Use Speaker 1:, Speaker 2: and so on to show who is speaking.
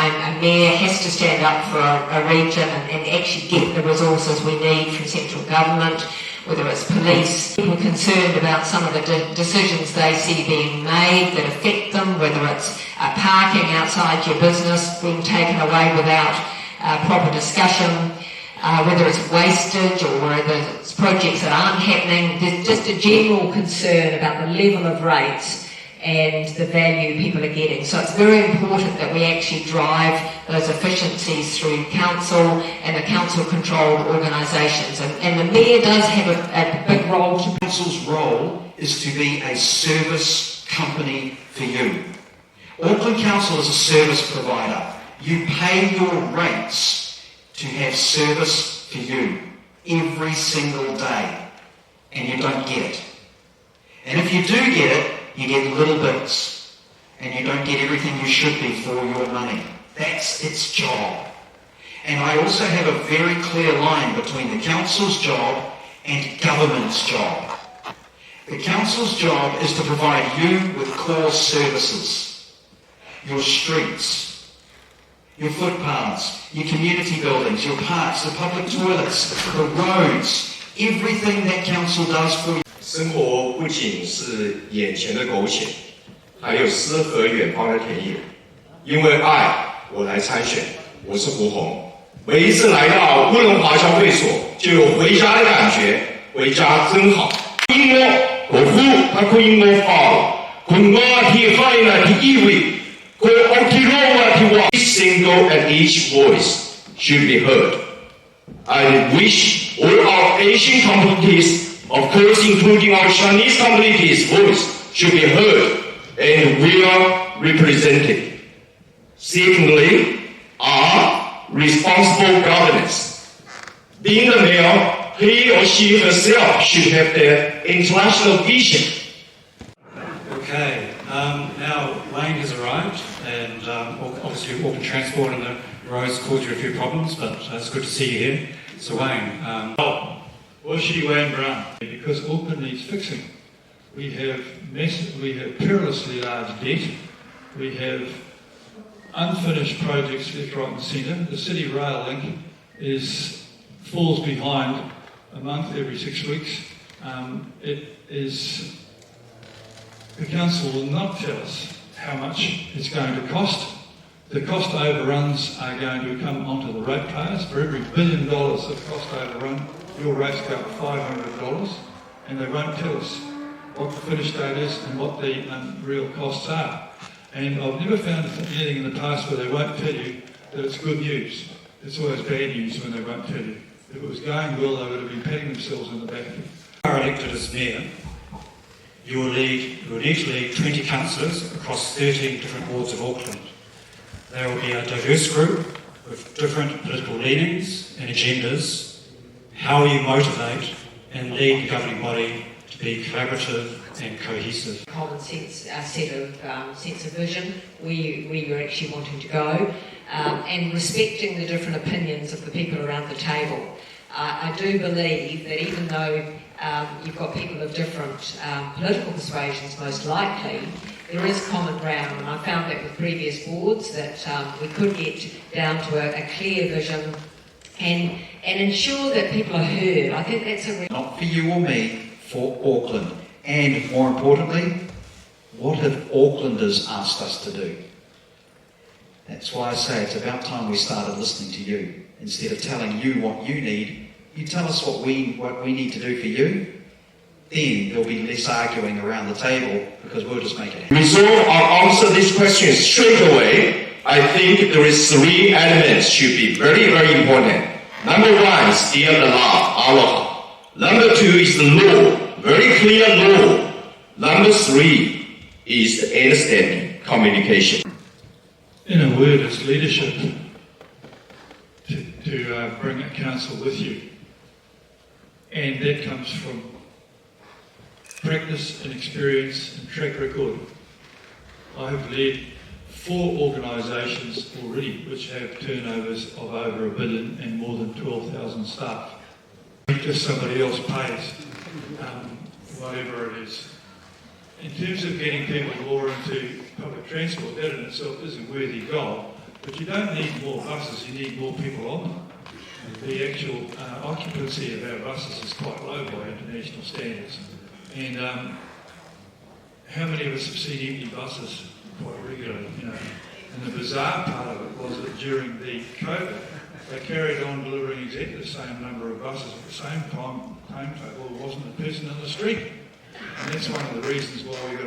Speaker 1: time a mayor has to stand up for a region and actually get the resources we need from central government, whether it's police. People are concerned about some of the decisions they see being made that affect them, whether it's parking outside your business being taken away without proper discussion, whether it's wastage or whether it's projects that aren't happening. There's just a general concern about the level of rates and the value people are getting. So it's very important that we actually drive those efficiencies through council and the council-controlled organisations. And the mayor does have a big role to play.
Speaker 2: Council's role is to be a service company for you. Auckland Council is a service provider. You pay your rates to have service for you every single day, and you don't get it. And if you do get it, you get little bits, and you don't get everything you should be for your money. That's its job. And I also have a very clear line between the council's job and government's job. The council's job is to provide you with core services. Your streets, your footpaths, your community buildings, your parks, the public toilets, the roads, everything that council does for you.
Speaker 3: 生活不仅是眼前的苟且，还有诗和远方的田野。因为爱，我来参选。我是胡红。每一次来到乌龙华侨会所，就有回家的感觉。回家真好。因我國夫他佢因我發，佢我貼翻嚟啲意味，佢我貼落啊貼話。Each single and each voice should be heard. I wish all our Asian communities, of course including our Chinese communities' voice, should be heard and we are represented. Secondly, our responsible governance. Being the mayor, he or she herself should have their international vision.
Speaker 4: Okay, now Wayne has arrived, and obviously Auckland Transport and the roads caused you a few problems, but it's good to see you here. So Wayne, was she Wayne Brown? Because Auckland needs fixing. We have perilously large debt. We have unfinished projects left, right and centre. The City Rail Link falls behind a month every 6 weeks. The council will not tell us how much it's going to cost. The cost overruns are going to come onto the ratepayers. For every $1 billion of cost overrun, your rates go up $500, and they won't tell us what the finish date is and what the real costs are. And I've never found anything in the past where they won't tell you that it's good news. It's always bad news when they won't tell you. If it was going well, they would have been patting themselves on the back. If you are elected as mayor, you will need to lead 20 councillors across 13 different wards of Auckland. There will be a diverse group with different political leanings and agendas. How will you motivate and lead the governing body to be collaborative and cohesive?
Speaker 1: Common sense sense of vision where you're actually wanting to go, and respecting the different opinions of the people around the table. I do believe that even though you've got people of different political persuasions, most likely, there is common ground, and I found that with previous boards that we could get down to a clear vision and ensure that people are heard. I think that's a
Speaker 2: not for you or me, for Auckland. And more importantly, what have Aucklanders asked us to do? That's why I say it's about time we started listening to you. Instead of telling you what you need, you tell us what we need to do for you. Then there'll be less arguing around the table because we'll just make it happen.
Speaker 3: Resolve or answer this question straight away. I think there is 3 elements should be very, very important. Number 1, still the law, aloha. Number 2 is the law, very clear law. Number 3 is the understanding, communication.
Speaker 4: In a word, it's leadership to bring a council with you. And that comes from practice and experience and track record. I have led 4 organisations already which have turnovers of over $1 billion and more than 12,000 staff. Just somebody else pays whatever it is. In terms of getting people more into public transport, that in itself is a worthy goal, But you don't need more buses, you need more people on them. The actual occupancy of our buses is quite low by international standards. And how many of us have seen empty buses quite regularly, you know? And the bizarre part of it was that during the COVID, they carried on delivering exactly the same number of buses at the same timetable. There wasn't a person in the street. And that's one of the reasons why we got